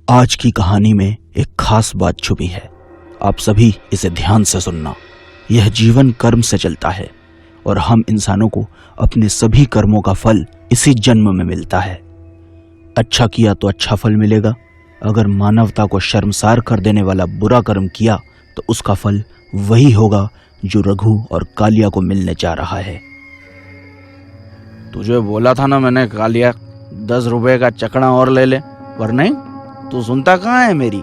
आज की कहानी में एक खास बात छुपी है। आप सभी इसे ध्यान से सुनना। यह जीवन कर्म से चलता है और हम इंसानों को अपने सभी कर्मों का फल इसी जन्म में मिलता है। अच्छा किया तो अच्छा फल मिलेगा। अगर मानवता को शर्मसार कर देने वाला बुरा कर्म किया तो उसका फल वही होगा जो रघु और कालिया को मिलने जा रहा है। तुझे बोला था ना मैंने कालिया, 10 रुपए का चकना और ले ले, पर नहीं, तू सुनता कहाँ है मेरी।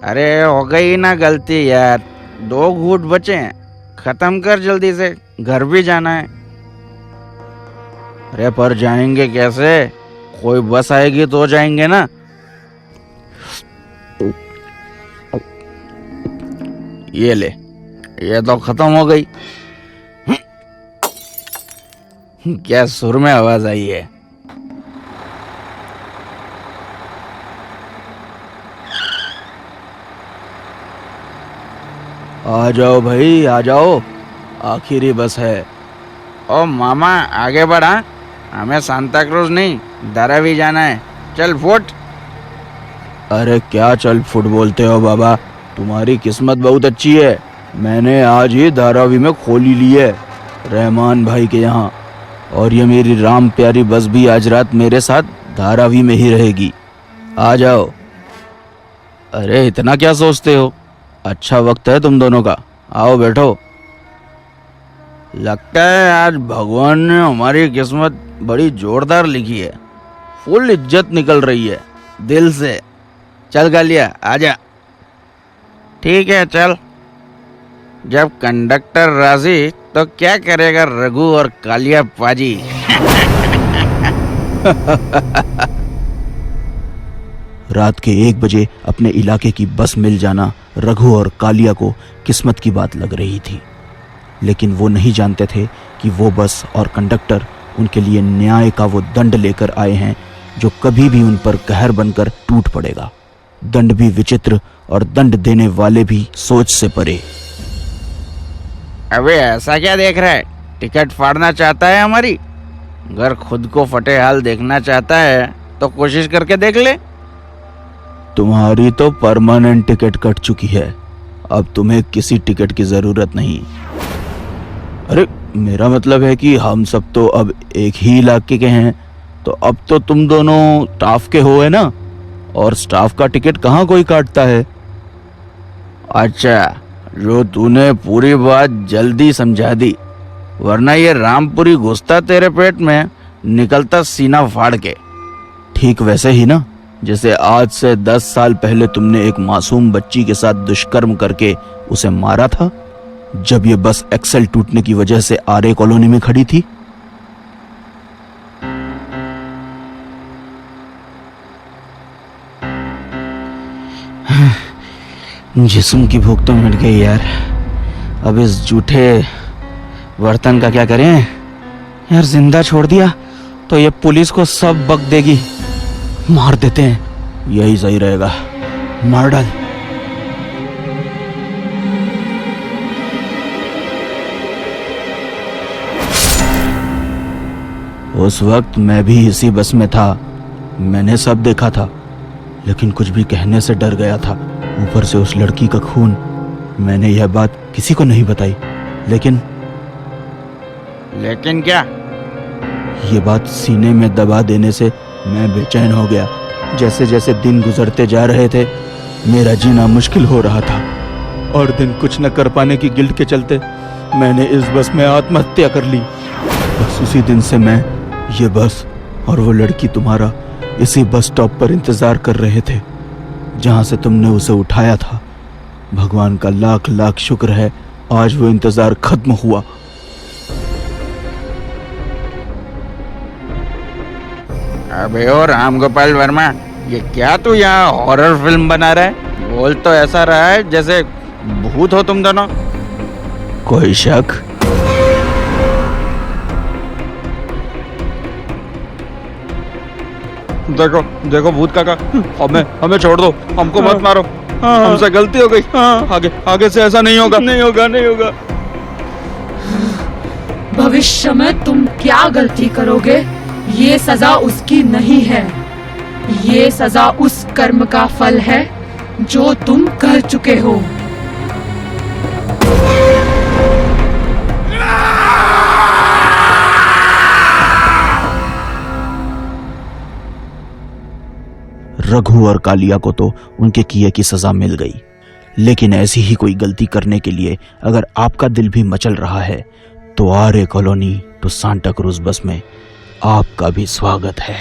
अरे हो गई ना गलती यार, 2 घूंट बचे हैं, खत्म कर जल्दी से, घर भी जाना है। अरे पर जाएंगे कैसे? कोई बस आएगी तो जाएंगे ना। ये ले, ये तो खत्म हो गई। क्या सुर में आवाज आई है। आ जाओ भाई, आ जाओ, आखिरी बस है। ओ मामा आगे बढ़ा, हमें सांता क्रूज नहीं धारावी जाना है, चल फुट। अरे क्या चल फुट बोलते हो बाबा, तुम्हारी किस्मत बहुत अच्छी है। मैंने आज ही धारावी में खोली ली है रहमान भाई के यहाँ, और ये मेरी राम प्यारी बस भी आज रात मेरे साथ धारावी में ही रहेगी। आ जाओ। अरे इतना क्या सोचते हो, अच्छा वक्त है तुम दोनों का, आओ बैठो। लगता है आज भगवान ने हमारी किस्मत बड़ी जोरदार लिखी है, फुल इज्जत निकल रही है दिल से। चल कालिया आजा। ठीक है चल। जब कंडक्टर राजी तो क्या करेगा रघु और कालिया पाजी। रात के 1 बजे अपने इलाके की बस मिल जाना रघु और कालिया को किस्मत की बात लग रही थी, लेकिन वो नहीं जानते थे कि वो बस और कंडक्टर उनके लिए न्याय का वो दंड लेकर आए हैं जो कभी भी उन पर कहर बनकर टूट पड़ेगा। दंड भी विचित्र और दंड देने वाले भी सोच से परे। अबे ऐसा क्या देख रहा है, टिकट फाड़ना चाहता है हमारी? अगर खुद को फटे हाल देखना चाहता है तो कोशिश करके देख ले। तुम्हारी तो परमानेंट टिकट कट चुकी है, अब तुम्हें किसी टिकट की जरूरत नहीं। अरे मेरा मतलब है कि हम सब तो अब एक ही इलाके के हैं, तो अब तो तुम दोनों स्टाफ के हो है ना, और स्टाफ का टिकट कहाँ कोई काटता है। अच्छा, जो तूने पूरी बात जल्दी समझा दी, वरना ये रामपुरी घुसता तेरे पेट में, निकलता सीना फाड़ के। ठीक वैसे ही ना, जैसे आज से 10 साल पहले तुमने एक मासूम बच्ची के साथ दुष्कर्म करके उसे मारा था, जब ये बस एक्सेल टूटने की वजह से आर्य कॉलोनी में खड़ी थी। जिस्म की भूख तो मिट गई यार, अब इस जूठे बर्तन का क्या करें यार। जिंदा छोड़ दिया तो ये पुलिस को सब बक देगी, मार देते हैं, यही सही रहेगा, मार डाल। उस वक्त मैं भी इसी बस में था, मैंने सब देखा था, लेकिन कुछ भी कहने से डर गया था। ऊपर से उस लड़की का खून। मैंने यह बात किसी को नहीं बताई, लेकिन क्या? ये बात सीने में दबा देने से मैं बेचैन हो गया। जैसे जैसे दिन गुजरते जा रहे थे, मेरा जीना मुश्किल हो रहा था, और दिन कुछ न कर पाने की गिल्ट के चलते मैंने इस बस में आत्महत्या कर ली। बस उसी दिन से मैं, ये बस और वो लड़की तुम्हारा इसी बस स्टॉप पर इंतजार कर रहे थे जहां से तुमने उसे उठाया था। भगवान का लाख लाख शुक्र है, आज वो इंतजार खत्म हुआ। अबे ओ रामगोपाल वर्मा, ये क्या तू यहाँ हॉरर फिल्म बना रहा है? बोल तो ऐसा रहा है जैसे भूत हो तुम दोनों। कोई शक? देखो देखो भूत काका, हमें छोड़ दो, हमको मत मारो, हमसे गलती हो गई। आगे से ऐसा नहीं होगा। नहीं होगा। भविष्य में तुम क्या गलती करोगे, ये सजा उसकी नहीं है। ये सजा उस कर्म का फल है जो तुम कर चुके हो। रघु और कालिया को तो उनके किए की सजा मिल गई, लेकिन ऐसी ही कोई गलती करने के लिए अगर आपका दिल भी मचल रहा है तो आर्य कॉलोनी टू सांता क्रूज बस में आपका भी स्वागत है।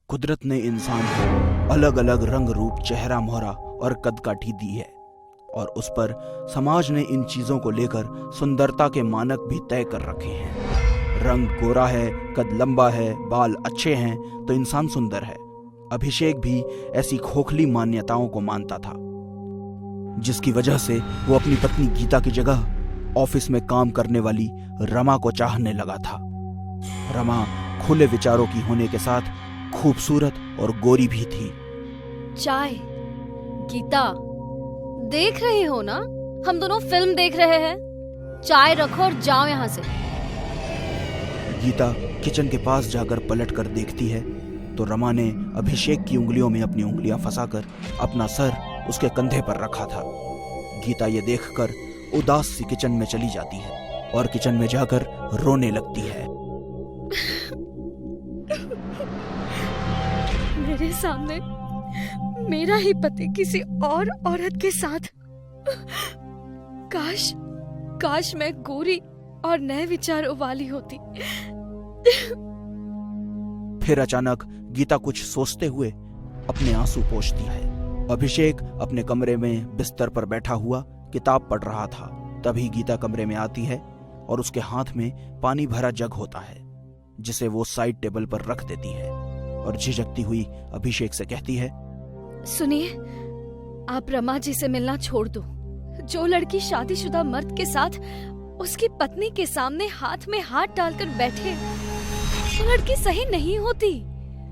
कुदरत ने इंसान को अलग अलग रंग रूप, चेहरा मोहरा और कदकाठी दी है और उस पर समाज ने इन चीजों को लेकर सुंदरता के मानक भी तय कर रखे हैं। रंग गोरा है, कद लंबा है, बाल अच्छे हैं तो इंसान सुंदर है। अभिषेक भी ऐसी खोखली मान्यताओं को मानता था, जिसकी वजह से वो अपनी पत्नी गीता की जगह ऑफिस में काम करने वाली रमा को चाहने लगा था। रमा खुले विचारों की होने के साथ खूबसूरत और गोरी भी थी। चाय। गीता, देख रही हो ना, हम दोनों फिल्म देख रहे हैं। चाय रखो और जाओ यहाँ से। गीता किचन के पास जाकर पलट कर देखती है तो रमा ने अभिषेक की उंगलियों में अपनी उंगलियां फंसाकर अपना सर उसके कंधे पर रखा था। गीता ये देखकर उदास सी किचन में चली जाती है और किचन में जाकर रोने लगती है। मेरे सामने मेरा ही पति किसी और औरत के साथ। काश मैं गोरी और नए विचारों वाली होती। फिर अचानक गीता कुछ सोचते हुए अपने आंसू पोंछती है। अभिषेक अपने कमरे में बिस्तर पर बैठा हुआ किताब पढ़ रहा था। तभी गीता कमरे में आती है और उसके हाथ में पानी भरा जग होता है, जिसे वो साइड टेबल पर रख देती है और झिझकती हुई अभिषेक से कहती है, सुनिए, आप रमा जी से मिलना छोड़ दो। जो लड़की शादीशुदा मर्द के साथ उसकी पत्नी के सामने हाथ में हाथ डालकर बैठे, वो लड़की सही नहीं होती।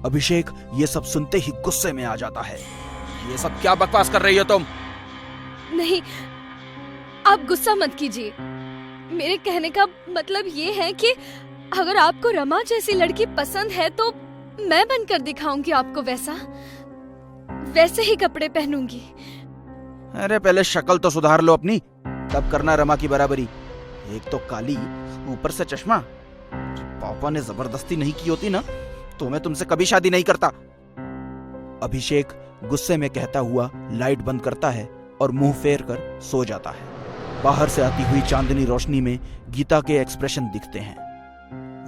अभिषेक ये सब सुनते ही गुस्से में आ जाता है। ये सब क्या बकवास कर रही हो तुम? नहीं, आप गुस्सा मत कीजिए। मेरे कहने का मतलब ये है कि अगर आपको रमा जैसी लड़की पसंद है तो मैं बनकर दिखाऊंगी आपको वैसे ही कपड़े पहनूंगी। अरे पहले शक्ल तो सुधार लो अपनी, तब करना रमा की बराबरी। एक तो काली, ऊपर से चश्मा। पापा ने जबरदस्ती नहीं की होती ना तो मैं तुमसे कभी शादी नहीं करता। अभिषेक गुस्से में कहता हुआ लाइट बंद करता है और मुंह फेर कर सो जाता है। बाहर से आती हुई चांदनी रोशनी में गीता के एक्सप्रेशन दिखते हैं।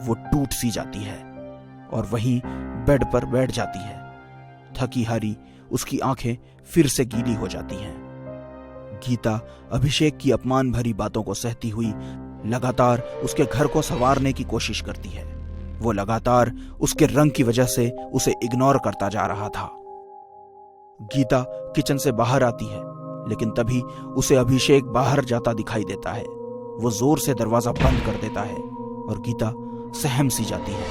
वो टूट सी जाती है और वहीं बेड पर बैठ जाती है। थकी हारी उसकी आंखें फिर से गीली हो जाती हैं। गीता अभिषेक की अपमान भरी बातों को सहती हुई लगातार उसके घर को संवारने की कोशिश करती है। वो लगातार उसके रंग की वजह से उसे इग्नोर करता जा रहा था। गीता किचन से बाहर आती है, लेकिन तभी उसे अभिषेक बाहर जाता दिखाई देता है। वो जोर से दरवाजा बंद कर देता है और गीता सहम सी जाती है।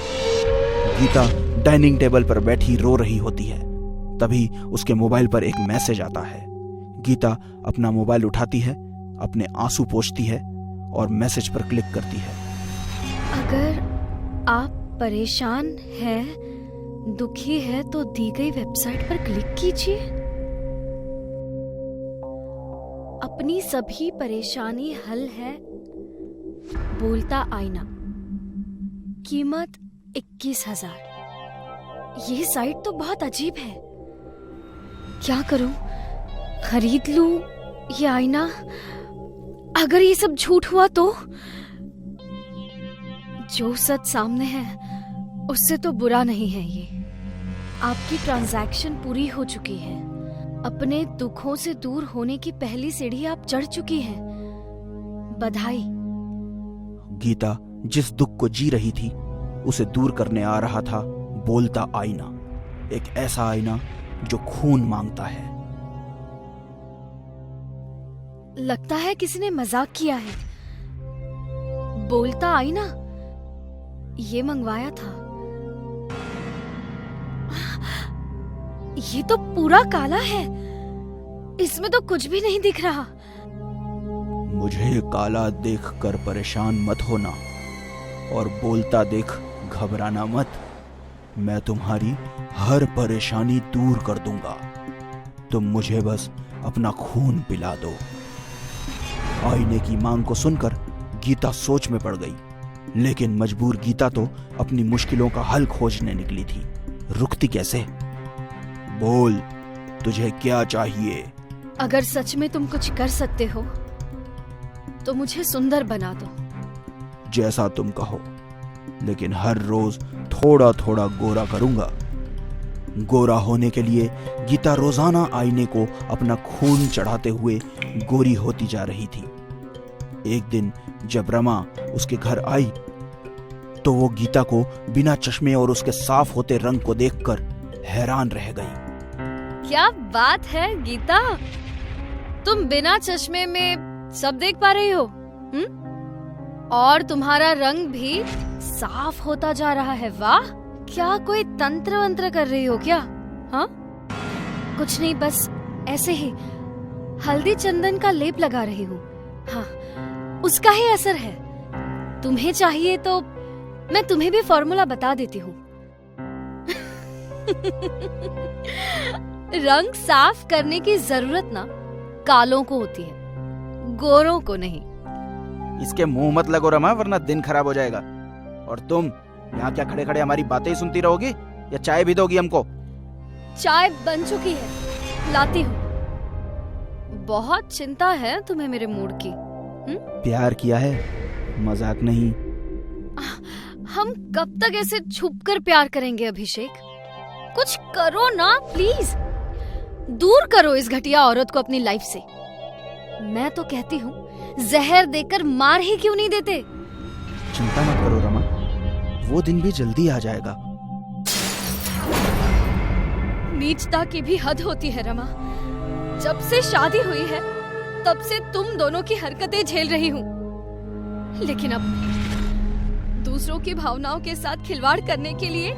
गीता डाइनिंग टेबल पर बैठी रो रही होती है। तभी उसके मोबाइल पर एक मैसेज आता है। गीता अपना मोबाइल उठाती है, अपने आंसू पोंछती है और मैसेज पर क्लिक करती है। अगर आप परेशान हैं, दुखी है तो दी गई वेबसाइट पर क्लिक कीजिए। अपनी सभी परेशानी हल है। बोलता आईना। कीमत 21,000। ये साइट तो बहुत अजीब है। क्या करूं? खरीद लूं ये आईना? अगर ये सब झूठ हुआ तो? जो सच सामने है उससे तो बुरा नहीं है ये। आपकी ट्रांजैक्शन पूरी हो चुकी है। अपने दुखों से दूर होने की पहली सीढ़ी आप चढ़ चुकी हैं। बधाई। गीता जिस दुख को जी रही थी उसे दूर करने आ रहा था बोलता आईना। एक ऐसा आईना जो खून मांगता है। लगता है किसी ने मजाक किया है। बोलता आईना ये मंगवाया था। ये तो पूरा काला है, इसमें तो कुछ भी नहीं दिख रहा। मुझे काला देखकर परेशान मत होना और बोलता देख घबराना मत, मैं तुम्हारी हर परेशानी दूर कर दूंगा। तुम मुझे बस अपना खून पिला दो। आईने की मांग को सुनकर गीता सोच में पड़ गई, लेकिन मजबूर गीता तो अपनी मुश्किलों का हल खोजने निकली थी। रुकती कैसे? बोल, तुझे क्या चाहिए? अगर सच में तुम कुछ कर सकते हो तो मुझे सुंदर बना दो। जैसा तुम कहो, लेकिन हर रोज थोड़ा थोड़ा गोरा करूंगा। गोरा होने के लिए गीता रोजाना आईने को अपना खून चढ़ाते हुए गोरी होती जा रही थी। एक दिन जब रमा उसके घर आई तो वो गीता को बिना चश्मे और उसके साफ होते रंग को देखकर हैरान रह गई। क्या बात है गीता, तुम बिना चश्मे में सब देख पा रही हो? और तुम्हारा रंग भी साफ होता जा रहा है। वाह, क्या कोई तंत्र वंत्र कर रही हो क्या? हाँ, कुछ नहीं, बस ऐसे ही हल्दी चंदन का लेप लगा रही हूँ। हाँ, उसका ही असर है। तुम्हें चाहिए तो मैं तुम्हें भी फॉर्मूला बता देती हूँ। रंग साफ करने की जरूरत ना कालों को होती है, गोरों को नहीं। इसके मुंह मत लगो रमा, वरना दिन खराब हो जाएगा। और तुम यहाँ क्या खड़े खड़े हमारी बातें ही सुनती रहोगी या चाय भी दोगी हमको? चाय बन चुकी है, लाती हूँ। बहुत चिंता है तुम्हें मेरे मूड की। प्यार किया है, मजाक नहीं। हम कब तक ऐसे छुपकर प्यार करेंगे अभिषेक? कुछ करो ना प्लीज, दूर करो इस घटिया औरत को अपनी लाइफ से। मैं तो कहती हूँ जहर देकर मार ही क्यों नहीं देते? चिंता मत करो रमा, वो दिन भी जल्दी आ जाएगा। नीचता की भी हद होती है रमा। जब से शादी हुई है तब से तुम दोनों की हरकतें झेल रही हूँ, लेकिन अब दूसरों की भावनाओं के साथ खिलवाड़ करने के लिए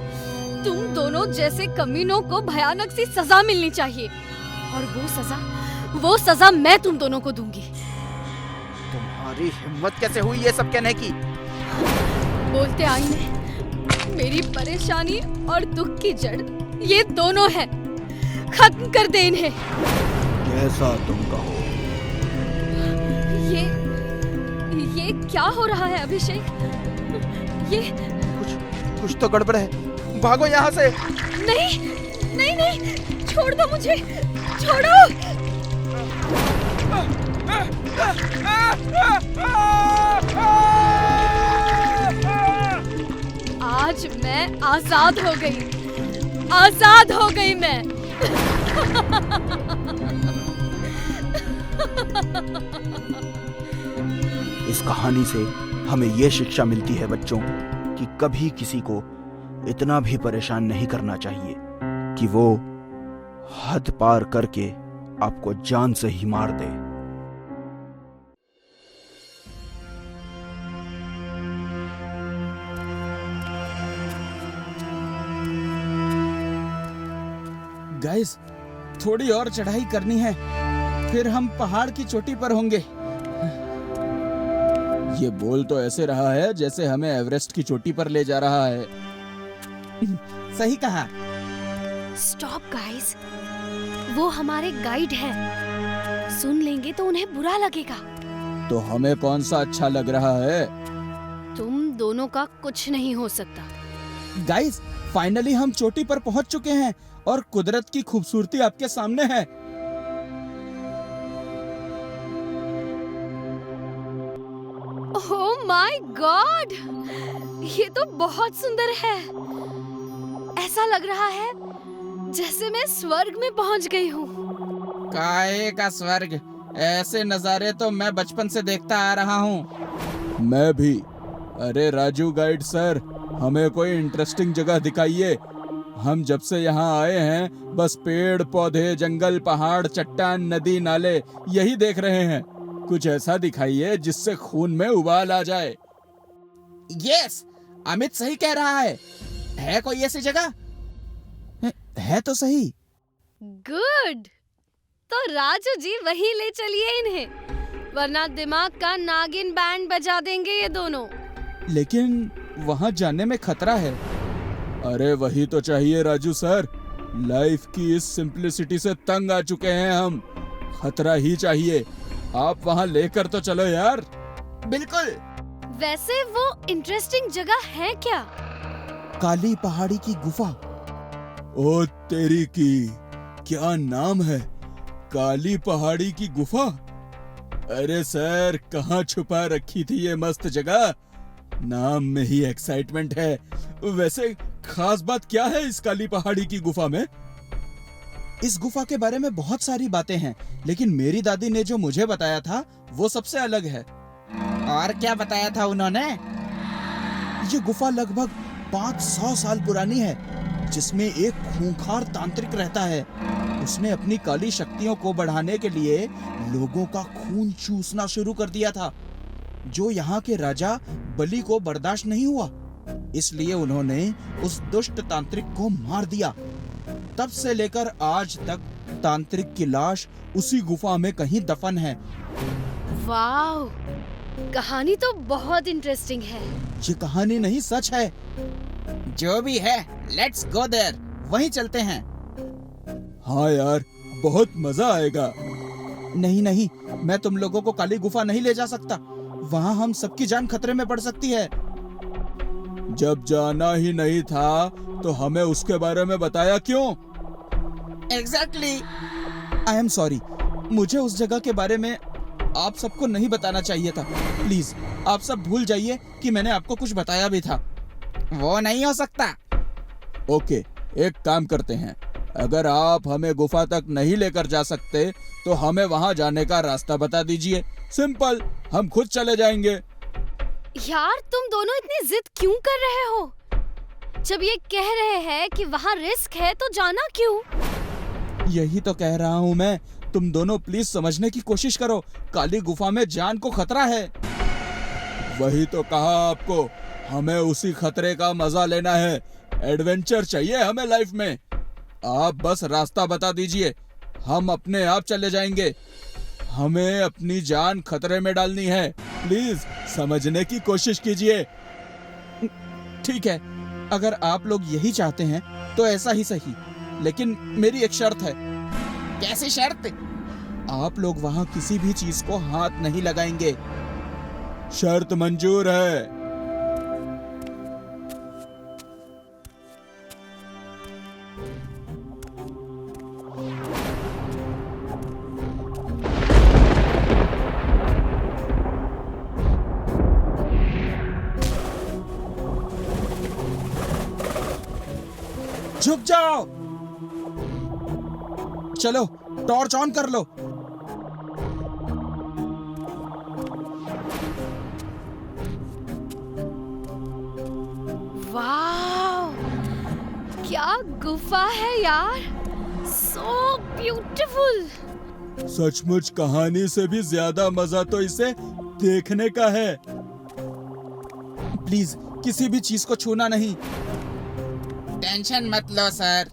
तुम दोनों जैसे कमीनों को भयानक सी सजा मिलनी चाहिए। और वो सजा मैं तुम दोनों को दूंगी। तुम्हारी हिम्मत कैसे हुई ये सब कहने की? बोलते आईने, मेरी परेशानी और दुख की जड़ ये दोनों हैं। खत्म कर दे इन्हें। जैसा तुम कहो। ये क्या हो रहा है अभिषेक? ये कुछ तो गड़बड़ है, भागो यहाँ से। नहीं, छोड़ दो मुझे, छोड़ो। आज मैं आजाद हो गई मैं। इस कहानी से हमें ये शिक्षा मिलती है बच्चों कि कभी किसी को इतना भी परेशान नहीं करना चाहिए कि वो हद पार करके आपको जान से ही मार दे। गाइस, थोड़ी और चढ़ाई करनी है, फिर हम पहाड़ की चोटी पर होंगे। ये बोल तो ऐसे रहा है जैसे हमें एवरेस्ट की चोटी पर ले जा रहा है। सही कहा। स्टॉप गाइस, वो हमारे गाइड हैं। सुन लेंगे तो उन्हें बुरा लगेगा। तो हमें कौन सा अच्छा लग रहा है? तुम दोनों का कुछ नहीं हो सकता। गाइस, फाइनली हम चोटी पर पहुंच चुके हैं और कुदरत की खूबसूरती आपके सामने है। ओह माय गॉड, ये तो बहुत सुंदर है। ऐसा लग रहा है जैसे मैं स्वर्ग में पहुंच गई हूँ। काहे का स्वर्ग? ऐसे नजारे तो मैं बचपन से देखता आ रहा हूँ। मैं भी। अरे राजू गाइड सर, हमें कोई इंटरेस्टिंग जगह दिखाइए। हम जब से यहाँ आए हैं बस पेड़ पौधे, जंगल, पहाड़, चट्टान, नदी, नाले यही देख रहे हैं। कुछ ऐसा दिखाइए जिससे खून में उबाल आ जाए। यस, अमित सही कह रहा है कोई ऐसी जगह? है तो सही। गुड, तो राजू जी वही ले चलिए इन्हें, वरना दिमाग का नागिन बैंड बजा देंगे ये दोनों। लेकिन वहां जाने में खतरा है। अरे वही तो चाहिए राजू सर, लाइफ की इस सिंप्लिसिटी से तंग आ चुके हैं हम। खतरा ही चाहिए, आप वहां लेकर तो चलो यार। बिल्कुल। वैसे वो इंटरेस्टिंग जगह है क्या? काली पहाड़ी की गुफा। ओ तेरी की, क्या नाम है, काली पहाड़ी की गुफा। अरे सर, कहाँ छुपा रखी थी ये मस्त जगह, नाम में ही एक्साइटमेंट है। वैसे खास बात क्या है इस काली पहाड़ी की गुफा में? इस गुफा के बारे में बहुत सारी बातें हैं, लेकिन मेरी दादी ने जो मुझे बताया था वो सबसे अलग है। और क्या बताया था उन्होंने? ये गुफा लगभग 500 साल पुरानी है, जिसमें एक खूंखार तांत्रिक रहता है। उसने अपनी काली शक्तियों को बढ़ाने के लिए लोगों का खून चूसना शुरू कर दिया था, जो यहाँ के राजा बलि को बर्दाश्त नहीं हुआ। इसलिए उन्होंने उस दुष्ट तांत्रिक को मार दिया। तब से लेकर आज तक तांत्रिक की लाश उसी गुफा में कहीं दफन है। वाह, कहानी तो बहुत इंटरेस्टिंग है। ये कहानी नहीं, सच है। जो भी है, लेट्स गो देयर, वहीं चलते हैं। हाँ यार, बहुत मजा आएगा। नहीं नहीं, मैं तुम लोगों को काली गुफा नहीं ले जा सकता, वहाँ हम सबकी जान खतरे में पड़ सकती है। जब जाना ही नहीं था तो हमें उसके बारे में बताया क्यों? एग्जैक्टली। आई एम सॉरी, मुझे उस जगह के बारे में आप सबको नहीं बताना चाहिए था। प्लीज आप सब भूल जाइए कि मैंने आपको कुछ बताया भी था। वो नहीं हो सकता। ओके, एक काम करते हैं, अगर आप हमें गुफा तक नहीं लेकर जा सकते तो हमें वहां जाने का रास्ता बता दीजिए। सिंपल, हम खुद चले जाएंगे। यार, तुम दोनों इतनी जिद क्यों कर रहे हो? जब ये कह रहे हैं कि वहाँ रिस्क है तो जाना क्यों? यही तो कह रहा हूँ मैं, तुम दोनों प्लीज समझने की कोशिश करो, काली गुफा में जान को खतरा है। वही तो कहा आपको, हमें उसी खतरे का मजा लेना है। एडवेंचर चाहिए हमें लाइफ में। आप बस रास्ता बता दीजिए, हम अपने आप चले जाएंगे। हमें अपनी जान खतरे में डालनी है, प्लीज समझने की कोशिश कीजिए। ठीक है, अगर आप लोग यही चाहते हैं तो ऐसा ही सही, लेकिन मेरी एक शर्त है। कैसी शर्त? आप लोग वहाँ किसी भी चीज को हाथ नहीं लगाएंगे। शर्त मंजूर है। झुक जाओ। चलो, टॉर्च ऑन कर लो। वाह, क्या गुफा है यार, सो ब्यूटीफुल। सचमुच कहानी से भी ज्यादा मजा तो इसे देखने का है। प्लीज किसी भी चीज को छूना नहीं। टेंशन मत लो सर।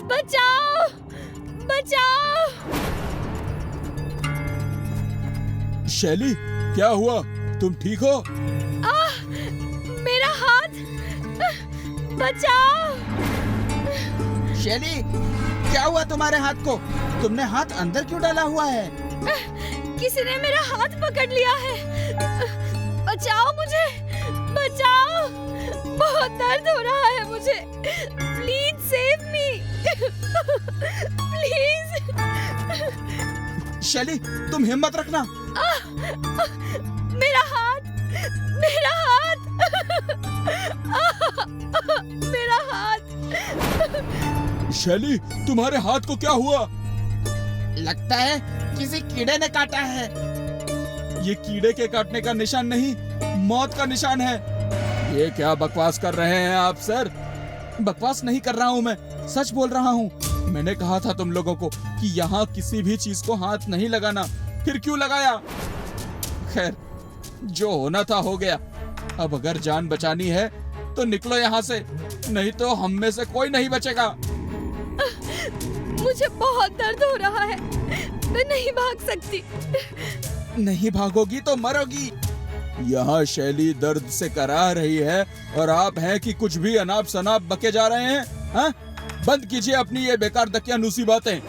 बचाओ, बचाओ। शैली, क्या हुआ? तुम ठीक हो? मेरा हाथ, बचाओ। शैली, क्या हुआ तुम्हारे हाथ को? तुमने हाथ अंदर क्यों डाला हुआ है? किसी ने मेरा हाथ पकड़ लिया है। बचाओ मुझे, बचाओ। बहुत दर्द हो रहा है मुझे। Please save me, please. शैली, तुम हिम्मत रखना। मेरा हाथ, मेरा हाथ, मेरा हाथ। शैली, तुम्हारे हाथ को क्या हुआ? लगता है किसी कीड़े ने काटा है। ये कीड़े के काटने का निशान नहीं, मौत का निशान है। ये क्या बकवास कर रहे हैं आप सर? बकवास नहीं कर रहा हूँ मैं, सच बोल रहा हूँ। मैंने कहा था तुम लोगों को कि यहाँ किसी भी चीज को हाथ नहीं लगाना, फिर क्यों लगाया? खैर, जो होना था हो गया। अब अगर जान बचानी है तो निकलो यहाँ से, नहीं तो हम में से कोई नहीं बचेगा। मुझे बहुत दर्द हो रहा है, मैं नहीं भाग सकती। नहीं भागोगी तो मरोगी। यहाँ शैली दर्द से करा रही है और आप हैं कि कुछ भी अनाप शनाप बके जा रहे हैं। हाँ? बंद कीजिए अपनी ये बेकार दकियानूसी बातें।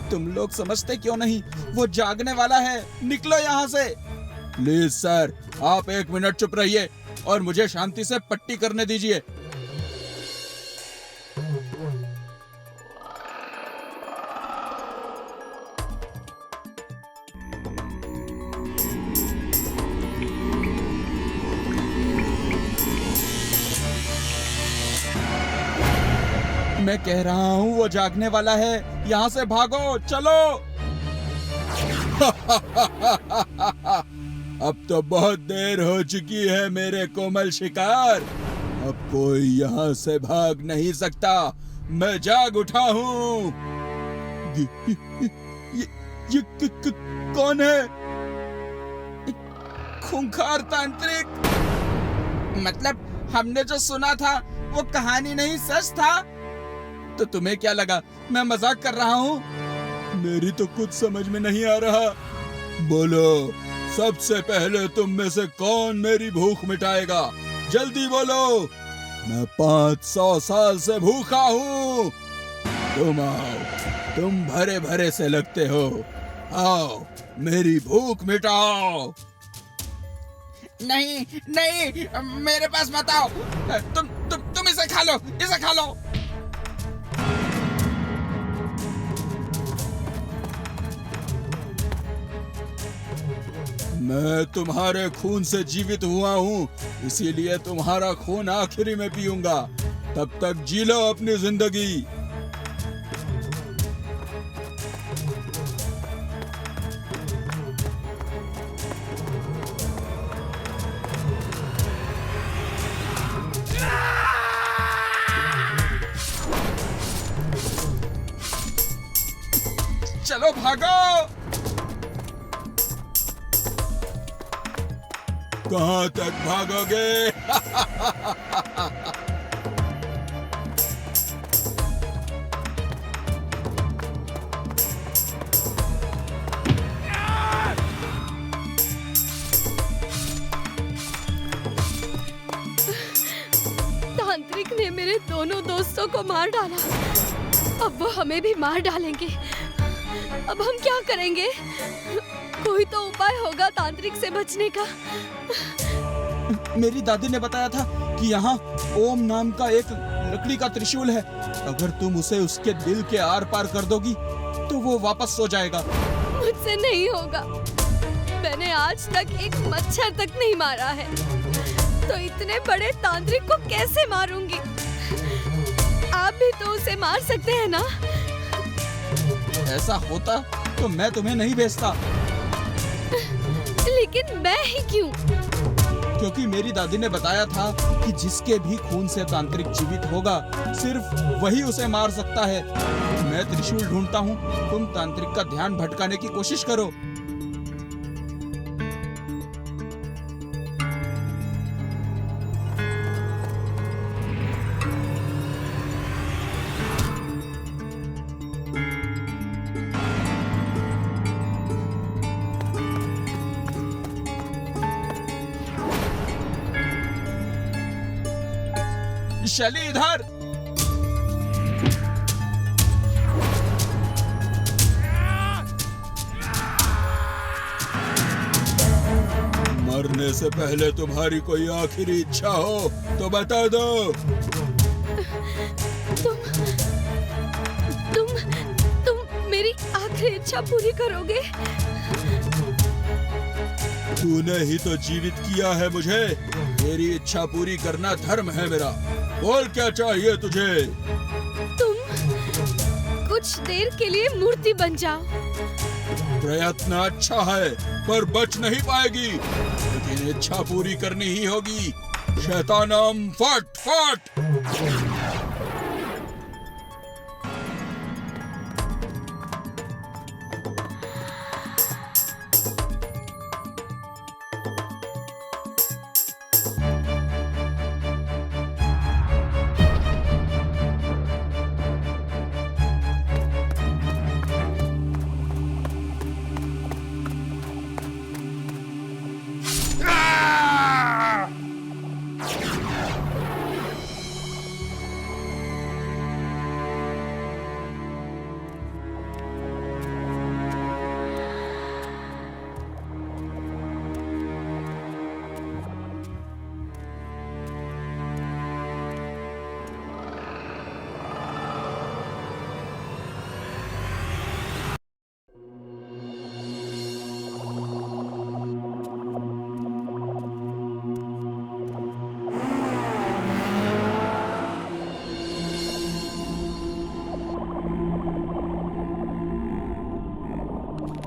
तुम लोग समझते क्यों नहीं, वो जागने वाला है, निकलो यहाँ से। प्लीज सर, आप 1 मिनट चुप रहिए और मुझे शांति से पट्टी करने दीजिए। मैं कह रहा हूँ वो जागने वाला है, यहाँ से भागो, चलो। अब तो बहुत देर हो चुकी है मेरे कोमल शिकार, अब कोई यहाँ से भाग नहीं सकता, मैं जाग उठा हूँ। कौन है? खूंखार तांत्रिक? मतलब हमने जो सुना था वो कहानी नहीं, सच था? तो तुम्हें क्या लगा मैं मजाक कर रहा हूँ? मेरी तो कुछ समझ में नहीं आ रहा। बोलो, सबसे पहले तुम में से कौन मेरी भूख मिटाएगा? जल्दी बोलो, मैं 500 साल से भूखा हूँ। तुम आओ, तुम भरे भरे से लगते हो, आओ मेरी भूख मिटाओ। नहीं नहीं, मेरे पास मत आओ, तुम इसे खा लो, इसे खा लो। मैं तुम्हारे खून से जीवित हुआ हूँ, इसीलिए तुम्हारा खून आखिरी में पीऊंगा। तब तक जी लो अपनी जिंदगी। चलो भागो। कहाँ तक भागोगे? तांत्रिक ने मेरे दोनों दोस्तों को मार डाला, अब वो हमें भी मार डालेंगे। अब हम क्या करेंगे? कोई तो उपाय होगा तांत्रिक से बचने का। मेरी दादी ने बताया था कि यहाँ ओम नाम का एक लकड़ी का त्रिशूल है, अगर तुम उसे उसके दिल के आर पार कर दोगी तो वो वापस सो जाएगा। मुझसे नहीं होगा, मैंने आज तक एक मच्छर तक नहीं मारा है, तो इतने बड़े तांत्रिक को कैसे मारूंगी? आप भी तो उसे मार सकते हैं ना? ऐसा होता तो मैं तुम्हें नहीं भेजता। लेकिन मैं ही क्यों? क्योंकि मेरी दादी ने बताया था कि जिसके भी खून से तांत्रिक जीवित होगा, सिर्फ वही उसे मार सकता है। मैं त्रिशूल ढूंढता हूँ, तुम तांत्रिक का ध्यान भटकाने की कोशिश करो। शैली इधर। मरने से पहले तुम्हारी कोई आखिरी इच्छा हो तो बता दो। तुम मेरी आखिरी इच्छा पूरी करोगे? तूने ही तो जीवित किया है मुझे, मेरी इच्छा पूरी करना धर्म है मेरा। बोल क्या चाहिए तुझे? तुम कुछ देर के लिए मूर्ति बन जाओ। प्रयत्न अच्छा है पर बच नहीं पाएगी, लेकिन इच्छा पूरी करनी ही होगी। शैतानम फट फट।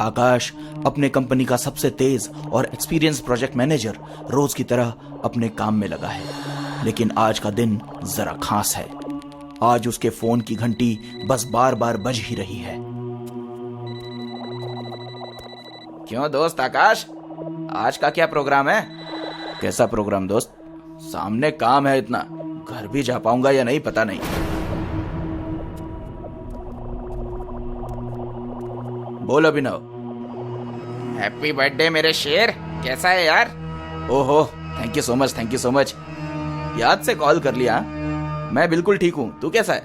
आकाश, अपने कंपनी का सबसे तेज और एक्सपीरियंस प्रोजेक्ट मैनेजर, रोज की तरह अपने काम में लगा है। लेकिन आज का दिन जरा खास है। आज उसके फोन की घंटी बस बार बार बज ही रही है। क्यों दोस्त आकाश, आज का क्या प्रोग्राम है? कैसा प्रोग्राम दोस्त? सामने काम है इतना, घर भी जा पाऊंगा या नहीं पता नहीं। बोल अभिनव। हैप्पी बर्थडे मेरे शेर, कैसा है यार? ओहो, thank you so much, thank you so much. याद से कॉल कर लिया। मैं बिल्कुल ठीक हूँ, तू कैसा है?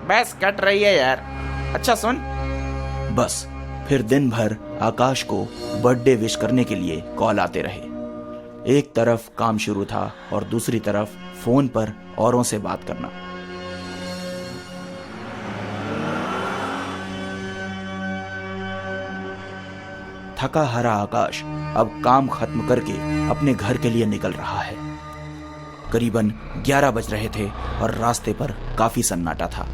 बस कट रही है यार। अच्छा सुन, बस फिर दिन भर आकाश को बर्थडे विश करने के लिए कॉल आते रहे। एक तरफ काम शुरू था और दूसरी तरफ फोन पर औरों से बात करना। थका हारा आकाश अब काम खत्म करके अपने घर के लिए निकल रहा है। करीबन 11 बज रहे थे और रास्ते पर काफी सन्नाटा था।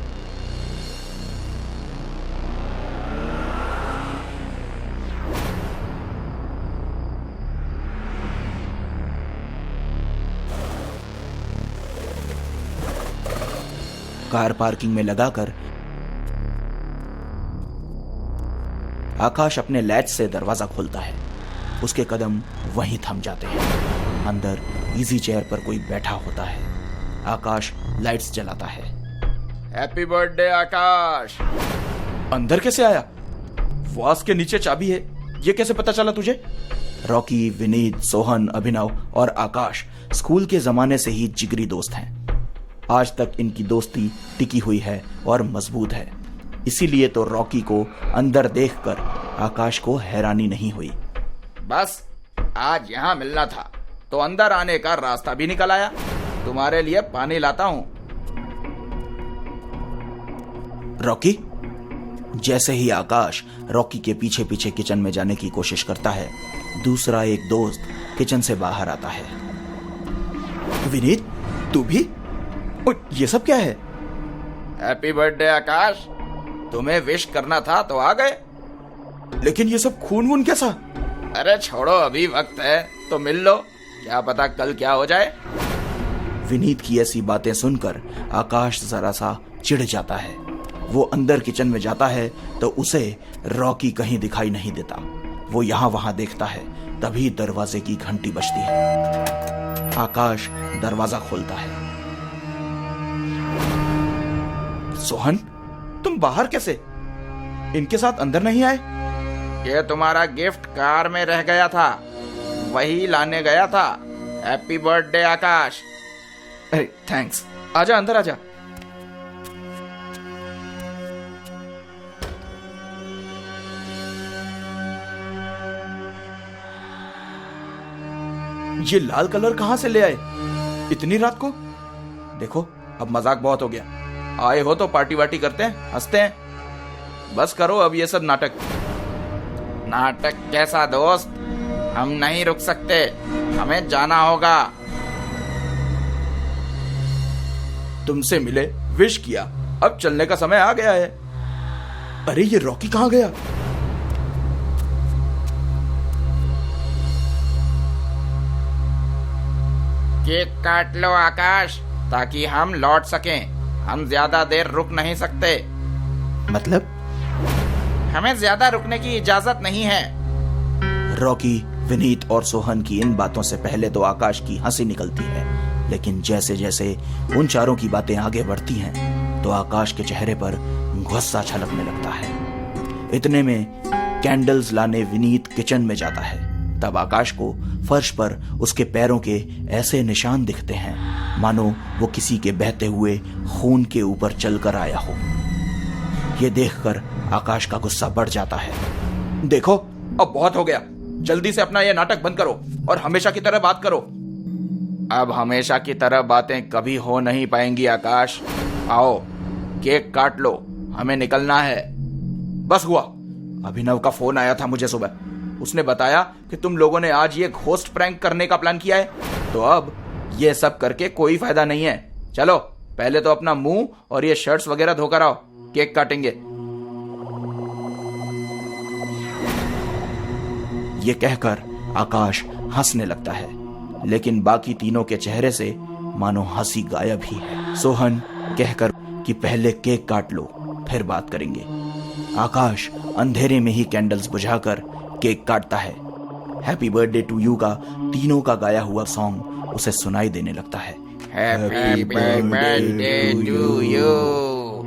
कार पार्किंग में लगाकर आकाश अपने लैच से दरवाजा खोलता है। उसके कदम वहीं थम जाते हैं। अंदर इजी चेयर पर कोई बैठा होता है। आकाश लाइट्स जलाता है। हैप्पी बर्थडे आकाश। अंदर कैसे आया? वास के नीचे चाबी है, ये कैसे पता चला तुझे? रॉकी, विनीत, सोहन, अभिनव और आकाश स्कूल के जमाने से ही जिगरी दोस्त हैं। आज तक इनकी दोस्ती टिकी हुई है और मजबूत है। इसीलिए तो रॉकी को अंदर देखकर आकाश को हैरानी नहीं हुई। बस आज यहाँ मिलना था तो अंदर आने का रास्ता भी निकल आया। तुम्हारे लिए पानी लाता हूँ। रॉकी? जैसे ही आकाश रॉकी के पीछे पीछे किचन में जाने की कोशिश करता है, दूसरा एक दोस्त किचन से बाहर आता है। विनीत, तू भी? ये सब क्या है? हैप्पी बर्थडे आकाश, तुम्हें विश करना था तो आ गए। लेकिन ये सब खून वून कैसा? अरे छोड़ो, अभी वक्त है तो मिल लो, क्या पता कल क्या हो जाए। विनीत की ऐसी बातें सुनकर आकाश जरा सा चिढ़ जाता है। वो अंदर किचन में जाता है तो उसे रॉकी कहीं दिखाई नहीं देता। वो यहाँ वहां देखता है, तभी दरवाजे की घंटी बजती है। आकाश दरवाजा खोलता है। सोहन, तुम बाहर कैसे? इनके साथ अंदर नहीं आए? ये तुम्हारा गिफ्ट कार में रह गया था, वही लाने गया था। हैप्पी बर्थडे आकाश। अरे थैंक्स, आजा अंदर आजा। ये लाल कलर कहां से ले आए इतनी रात को? देखो, अब मजाक बहुत हो गया। आए हो तो पार्टी वार्टी करते हैं, हंसते हैं। बस करो अब ये सब नाटक। नाटक कैसा दोस्त? हम नहीं रुक सकते, हमें जाना होगा। तुमसे मिले, विश किया, अब चलने का समय आ गया है। अरे ये रॉकी कहां गया? केक काट लो आकाश, ताकि हम लौट सकें। हम ज्यादा देर रुक नहीं सकते। मतलब? हमें ज्यादा रुकने की इजाजत नहीं है। रॉकी, विनीत और सोहन की इन बातों से पहले तो आकाश की हंसी निकलती है, लेकिन जैसे जैसे उन चारों की बातें आगे बढ़ती हैं तो आकाश के चेहरे पर गुस्सा छलकने लगता है। इतने में कैंडल्स लाने विनीत किचन में जाता है। तब आकाश को फर्श पर उसके पैरों के ऐसे निशान दिखते हैं मानो वो किसी के बहते हुए खून के ऊपर चलकर आया हो। ये देखकर आकाश का गुस्सा बढ़ जाता है। देखो, अब बहुत हो गया, जल्दी से अपना ये नाटक बंद करो और हमेशा की तरह बात करो। अब हमेशा की तरह बातें कभी हो नहीं पाएंगी आकाश। आओ, केक काट लो, हमें निकलना है। बस हुआ। अभिनव का फोन आया था मुझे सुबह। उसने बताया कि तुम लोगों ने आज ये घोस्ट प्रैंक करने का प्लान किया है, तो अब ये सब करके कोई फायदा नहीं है। चलो, पहले तो अपना मुंह और ये शर्ट्स वगैरह धोकर आओ, केक काटेंगे। ये कहकर आकाश हंसने लगता है, लेकिन बाकी तीनों के चेहरे से मानो हंसी गायब ही है। सोहन कहकर कि पहले केक काट लो, फिर बात करेंगे। आकाश अंधेरे में ही कैंडल्स बुझाकर केक काटता है। हैप्पी बर्थडे टू यू का तीनों का गाया हुआ सॉन्ग उसे सुनाई देने लगता है। Happy birthday to you,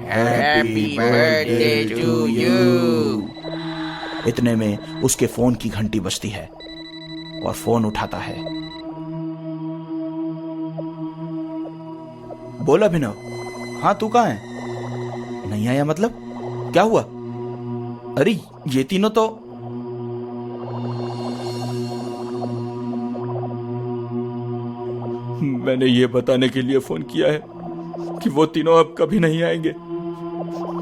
happy birthday to you. इतने में उसके फोन की घंटी बजती है और फोन उठाता है। बोल अभिनव। हाँ, तू कहाँ है? नहीं आया मतलब? क्या हुआ? अरे ये तीनों तो मैंने ये बताने के लिए फोन किया है कि वो तीनों अब कभी नहीं आएंगे।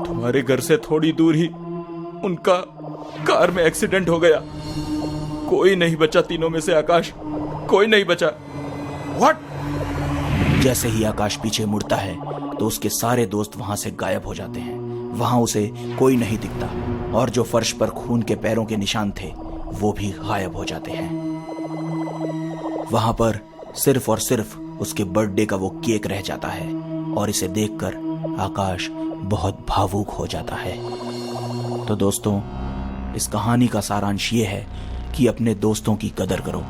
तुम्हारे घर से थोड़ी दूर ही उनका कार में एक्सीडेंट हो गया। कोई नहीं बचा तीनों में से आकाश, कोई नहीं बचा। व्हाट? जैसे ही आकाश पीछे मुड़ता है तो उसके सारे दोस्त वहां से गायब हो जाते हैं। वहां उसे कोई नहीं दिखता और जो फर्श पर खून के पैरों के निशान थे वो भी गायब हो जाते हैं। वहां पर सिर्फ और सिर्फ उसके बर्थडे का वो केक रह जाता है और इसे देखकर आकाश बहुत भावुक हो जाता है। तो दोस्तों, इस कहानी का सारांश ये है कि अपने दोस्तों की कदर करो,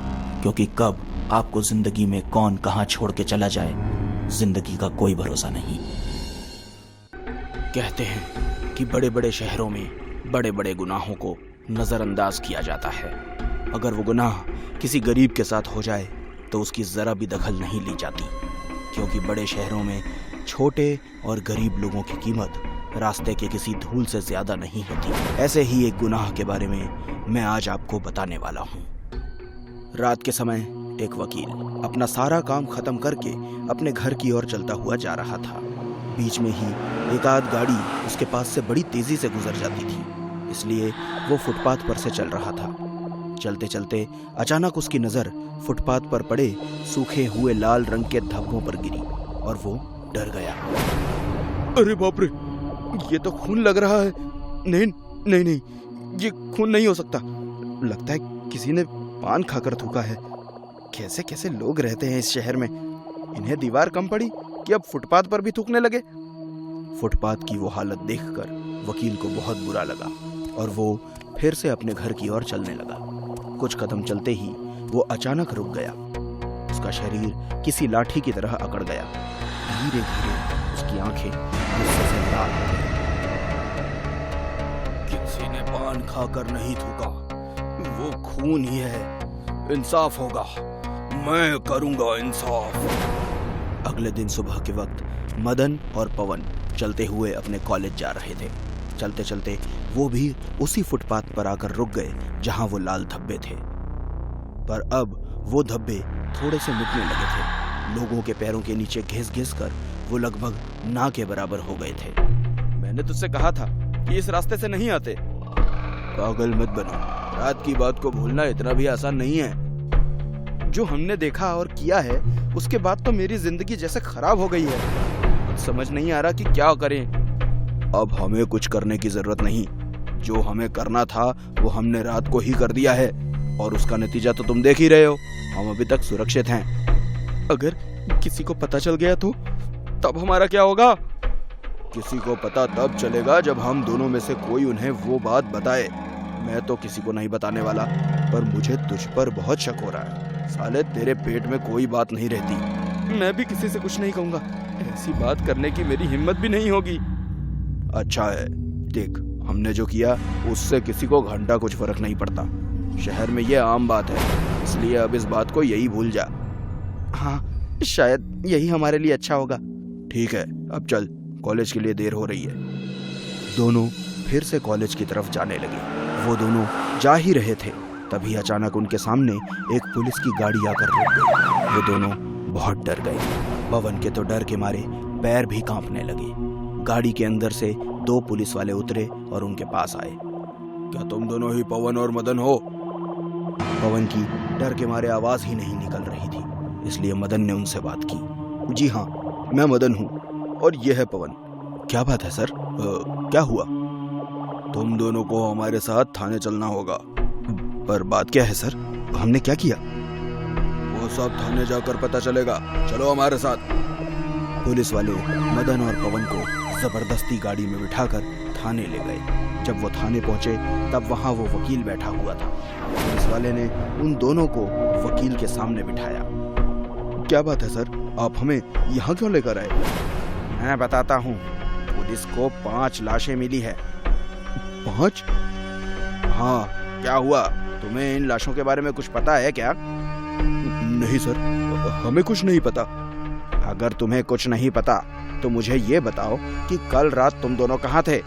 क्योंकि कब आपको जिंदगी में कौन कहां छोड़ के चला जाए, जिंदगी का कोई भरोसा नहीं। कहते हैं कि बड़े बड़े शहरों में बड़े बड़े गुनाहों को नजरअंदाज किया जाता है। अगर वो गुनाह किसी गरीब के साथ हो जाए तो उसकी जरा भी दखल नहीं ली जाती, क्योंकि बड़े शहरों में छोटे और गरीब लोगों की कीमत रास्ते के किसी धूल से ज्यादा नहीं होती। ऐसे ही एक गुनाह के बारे में मैं आज आपको बताने वाला हूँ। रात के समय एक वकील अपना सारा काम खत्म करके अपने घर की ओर चलता हुआ जा रहा था। बीच में ही एक आध गाड़ी उसके पास से बड़ी तेजी से गुजर जाती थी, इसलिए वो फुटपाथ पर से चल रहा था। चलते चलते अचानक उसकी नजर फुटपाथ पर पड़े सूखे हुए लाल रंग के धब्बों पर गिरी और वो डर गया। अरे बाप रे, ये तो खून लग रहा है। नहीं नहीं नहीं, ये खून नहीं हो सकता। लगता है किसी ने पान खाकर थूका है। कैसे कैसे लोग रहते हैं इस शहर में। इन्हें दीवार कम पड़ी कि अब फुटपाथ पर भी थूकने लगे। फुटपाथ की वो हालत देखकर वकील को बहुत बुरा लगा और वो फिर से अपने घर की ओर चलने लगा। कुछ कदम चलते ही वो अचानक रुक गया। उसका शरीर किसी लाठी की तरह अकड़ गया। धीरे धीरे उसकी आंखें गुस्से से लाल हो गई। किसी ने पान खाकर नहीं थूका, वो खून ही है। इंसाफ होगा, मैं करूंगा इंसाफ। अगले दिन सुबह के वक्त मदन और पवन चलते हुए अपने कॉलेज जा रहे थे। चलते चलते वो भी उसी फुटपाथ पर आकर रुक गए जहां वो लाल धब्बे थे, पर अब वो धब्बे थोड़े से मिटने लगे थे। लोगों के पैरों के नीचे घिस घिस कर वो लगभग ना के बराबर हो गए थे। मैंने तुझसे कहा था कि इस रास्ते से नहीं आते। पागल मत बनो, रात की बात को भूलना इतना भी आसान नहीं है। जो हमने देखा और किया है उसके बाद तो मेरी जिंदगी जैसे खराब हो गई है। कुछ समझ नहीं आ रहा कि क्या करें। अब हमें कुछ करने की जरूरत नहीं। जो हमें करना था वो हमने रात को ही कर दिया है और उसका नतीजा तो तुम देख ही रहे हो। हम अभी तक सुरक्षित हैं। अगर किसी को पता चल गया तो तब हमारा क्या होगा? किसी को पता तब चलेगा जब हम दोनों में से कोई उन्हें वो बात बताए। मैं तो किसी को नहीं बताने वाला, पर मुझे तुझ पर बहुत शक हो रहा है। साले तेरे पेट में कोई बात नहीं रहती। मैं भी किसी से कुछ नहीं कहूंगा। ऐसी बात करने की मेरी हिम्मत भी नहीं होगी। अच्छा है, देख हमने जो किया उससे किसी को घंटा कुछ फर्क नहीं पड़ता। शहर में ये आम बात है, इसलिए अब इस बात को यही भूल जा। हाँ, शायद यही हमारे लिए अच्छा होगा। ठीक है, अब चल, कॉलेज के लिए देर हो रही है। दोनों फिर से कॉलेज की तरफ जाने लगे। वो दोनों जा ही रहे थे, तभी अचानक उनके सामने एक पुलिस की गाड़ी आकर रुक गई। वो दोनों बहुत डर गए। पवन के तो डर के मारे पैर भी कांपने लगे। गाड़ी के अंदर से 2 पुलिस वाले उतरे और उनके पास आए। क्या तुम दोनों ही पवन और मदन हो? पवन की डर के मारे आवाज ही नहीं निकल रही थी, इसलिए मदन ने उनसे बात की। जी हाँ, मैं मदन हूँ और ये है पवन। क्या बात है सर? क्या हुआ? तुम दोनों को हमारे साथ थाने चलना होगा। पर बात क्या है सर? हमने क्या किया? वो सब थाने जाकर पता चलेगा। चलो हमारे साथ। पुलिस वाले मदन और पवन को जबरदस्ती गाड़ी में बिठाकर थाने ले गए। जब वो थाने पहुंचे तब वहां वो वकील बैठा हुआ था। पुलिस वाले ने उन दोनों को वकील के सामने बिठाया। क्या बात है सर, आप हमें यहाँ क्यों लेकर आए? मैं बताता हूँ। पुलिस को 5 लाशें मिली है। 5? हाँ, क्या हुआ? तुम्हें इन लाशों के बारे में कुछ पता है क्या? नहीं सर, हमें कुछ नहीं पता। अगर तुम्हें कुछ नहीं पता तो मुझे ये बताओ कि कल रात तुम दोनों कहाँ थे?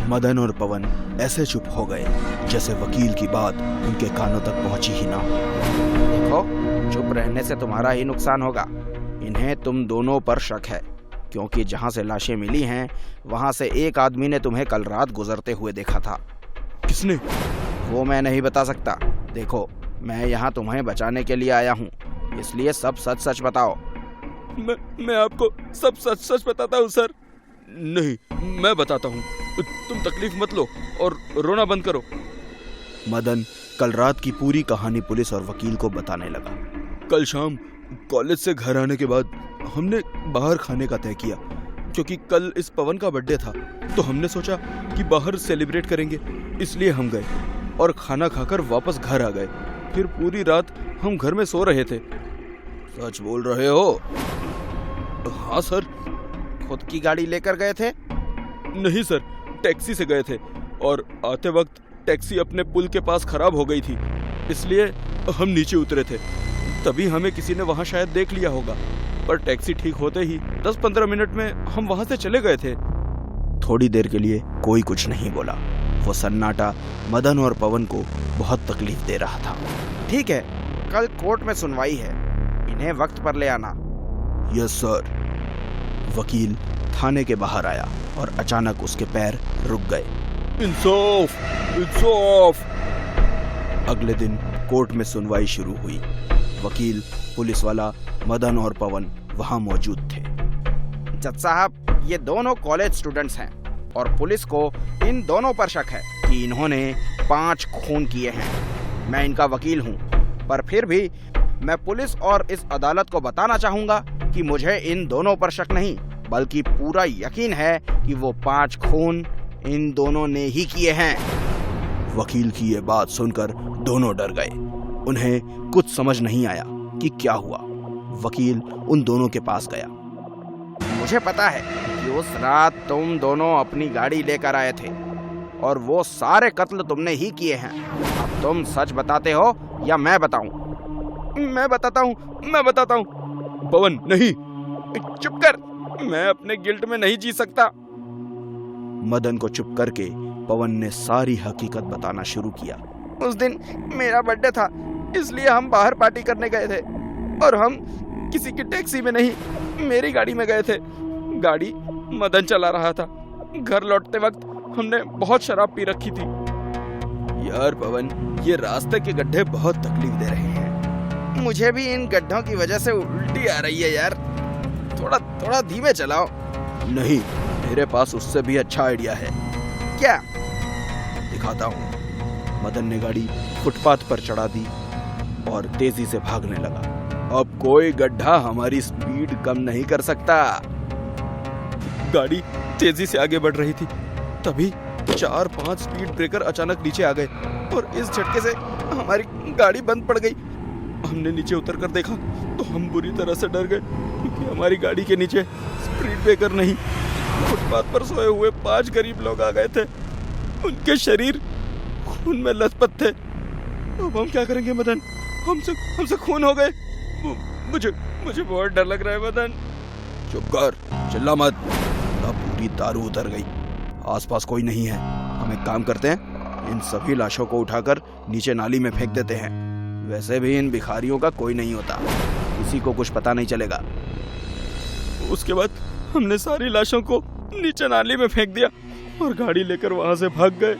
मदन और पवन ऐसे चुप हो गए जैसे वकील की बात उनके कानों तक पहुंची ही ना। देखो, चुप रहने से तुम्हारा ही नुकसान होगा। इन्हें तुम दोनों पर शक है, क्योंकि जहाँ से लाशें मिली हैं वहाँ से एक आदमी ने तुम्हें कल रात गुजरते हुए देखा था। किसने? वो मैं नहीं बता सकता। देखो, मैं यहाँ तुम्हें बचाने के लिए आया हूँ, इसलिए सब सच सच बताओ। मैं आपको सब सच सच बताता हूँ सर। नहीं, मैं बताता हूँ। तुम तकलीफ मत लो और रोना बंद करो। मदन कल रात की पूरी कहानी पुलिस और वकील को बताने लगा। कल शाम कॉलेज से घर आने के बाद हमने बाहर खाने का तय किया, क्योंकि कल इस पवन का बर्थडे था। तो हमने सोचा कि बाहर सेलिब्रेट करेंगे, इसलिए हम गए और खाना खाकर वापस घर आ गए। फिर पूरी रात हम घर में सो रहे थे। सच बोल रहे हो? हाँ सर। खुद की गाड़ी लेकर गए थे? नहीं सर, टैक्सी से गए थे और आते वक्त टैक्सी अपने पुल के पास खराब हो गई थी, इसलिए हम नीचे उतरे थे। तभी हमें किसी ने वहाँ शायद देख लिया होगा, पर टैक्सी ठीक होते ही 10-15 मिनट में हम वहाँ से चले गए थे। थोड़ी देर के लिए कोई कुछ नहीं बोला। वो सन्नाटा मदन और पवन को बहुत तकलीफ दे रहा था। ठीक है, कल कोर्ट में सुनवाई है, इन्हें वक्त पर ले आना। Yes sir. वकील थाने के बाहर आया और अचानक उसके पैर रुक गए। इंसाफ, इंसाफ। अगले दिन कोर्ट में सुनवाई शुरू हुई। वकील, पुलिस वाला, मदन और पवन वहां मौजूद थे। जज साहब, ये दोनों कॉलेज स्टूडेंट्स हैं और पुलिस को इन दोनों पर शक है कि इन्होंने 5 खून किए हैं। मैं इनका वकील हूँ, पर फिर भी मैं पुलिस और इस अदालत को बताना चाहूँगा कि मुझे इन दोनों पर शक नहीं, बल्कि पूरा यकीन है कि वो 5 खून इन दोनों ने ही किए हैं। वकील की ये बात सुनकर दोनों डर गए। उन्हें कुछ समझ नहीं आया कि क्या हुआ। वकील उन दोनों के पास गया। मुझे पता है कि उस रात तुम दोनों अपनी गाड़ी लेकर आए थे और वो सारे कत्ल तुमने ही किए हैं। अब तुम सच बताते हो या मैं बताऊं? मैं बताता हूँ। पवन, नहीं। चुप कर, मैं अपने गिल्ट में नहीं जी सकता। मदन को चुप करके पवन ने सारी हकीकत बताना शुरू किया। उस दिन मेरा बर्थडे था, इसलिए हम बाहर पार्टी करने गए थे और हम किसी की टैक्सी में नहीं, मेरी गाड़ी में गए थे। गाड़ी मदन चला रहा था। घर लौटते वक्त हमने बहुत शराब पी रखी थी। यार पवन, ये रास्ते के गड्ढे बहुत तकलीफ दे रहे हैं। मुझे भी इन गड्ढों की वजह से उल्टी आ रही है यार। थोड़ा धीमे चलाओ। नहीं, मेरे पास उससे भी अच्छा आइडिया है। क्या? दिखाता हूँ। मदन ने गाड़ी फुटपाथ पर चढ़ा दी और तेजी से भागने लगा। अब कोई गड्ढा हमारी स्पीड कम नहीं कर सकता। गाड़ी तेजी से आगे बढ़ रही थी, तभी 4-5 स्पीड ब्रेकर अचानक नीचे आ गए और इस झटके से हमारी गाड़ी बंद पड़ गई। हमने नीचे उतरकर देखा तो हम बुरी तरह से डर गए, क्योंकि हमारी गाड़ी के नीचे स्पीड ब्रेकर नहीं, फुटपाथ पर सोए हुए 5 गरीब लोग आ गए थे। उनके शरीर खून में लथपथ थे। अब हम क्या करेंगे मदन? हमसे खून हो गए। मुझे बहुत डर लग रहा है मदन। चुप कर, चिल्ला मत। अब पूरी दारू उतर गई। आसपास कोई नहीं है। हम एक काम करते हैं, इन सभी लाशों को उठाकर नीचे नाली में फेंक देते हैं। वैसे भी इन भिखारियों का कोई नहीं होता, किसी को कुछ पता नहीं चलेगा। उसके बाद हमने सारी लाशों को नीचे नाली में फेंक दिया और गाड़ी लेकर वहां से भाग गए।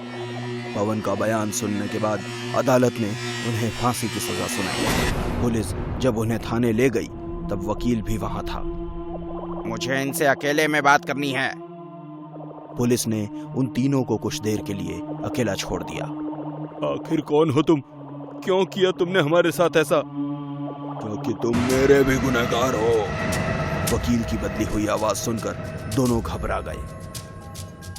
पवन का बयान सुनने के बाद अदालत ने उन्हें फांसी की सजा सुनाई। पुलिस जब उन्हें थाने ले गई तब वकील भी वहां था। मुझे इनसे अकेले में बात करनी है। पुलिस ने उन तीनों को कुछ देर के लिए अकेला छोड़ दिया। आखिर कौन हो तुम? क्यों किया तुमने हमारे साथ ऐसा? क्योंकि तुम मेरे भी गुनहगार हो। वकील की बदली हुई आवाज सुनकर दोनों घबरा गए।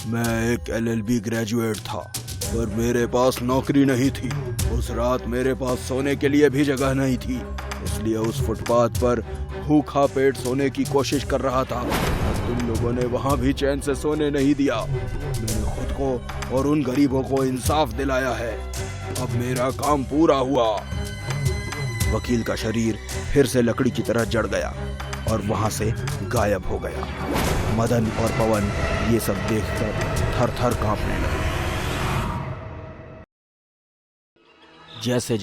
मैं एक LLB ग्रेजुएट था, पर मेरे पास नौकरी नहीं थी। उस रात मेरे पास सोने के लिए भी जगह नहीं थी, इसलिए उस फुटपाथ पर भूखा पेट सोने की कोशिश कर रहा था। और तुम लोगों ने वहां भी चैन से सोने नहीं दिया। मैंने खुद को और उन गरीबों को इंसाफ दिलाया है। अब मेरा काम पूरा हुआ। वकील का शरीर फिर से लकड़ी की तरह जड़ गया और वहां से गायब हो गया। मदन और पवन ये सब देखकर थर थर कांपने लगे। जैसे